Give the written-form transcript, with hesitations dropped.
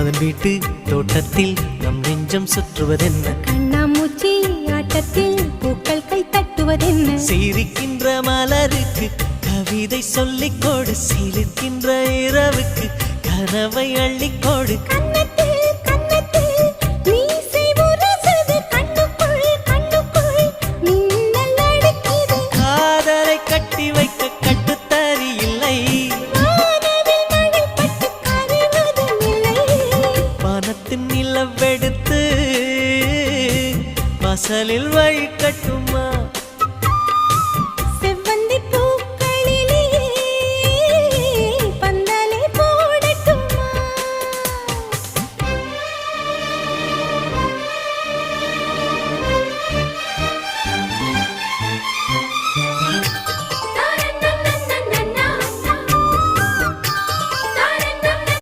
மன்மதன் வீட்டு தோட்டத்தில் நம் நெஞ்சம் சுற்றுவதென்ன கண்ணாமூச்சி ஆட்டத்தில் பூக்கள் கை தட்டுவதென்ன சிரிக்கின்ற மலருக்கு கவிதை சொல்லிக்கோடு சிரிக்கின்ற இரவுக்கு கனவை அள்ளிக்கோடு காதலை கட்டி வைக்க கட்டுத்தறி இல்லை வானத்தின் நிலவெடுத்து வாசலில் வழி கட்டும்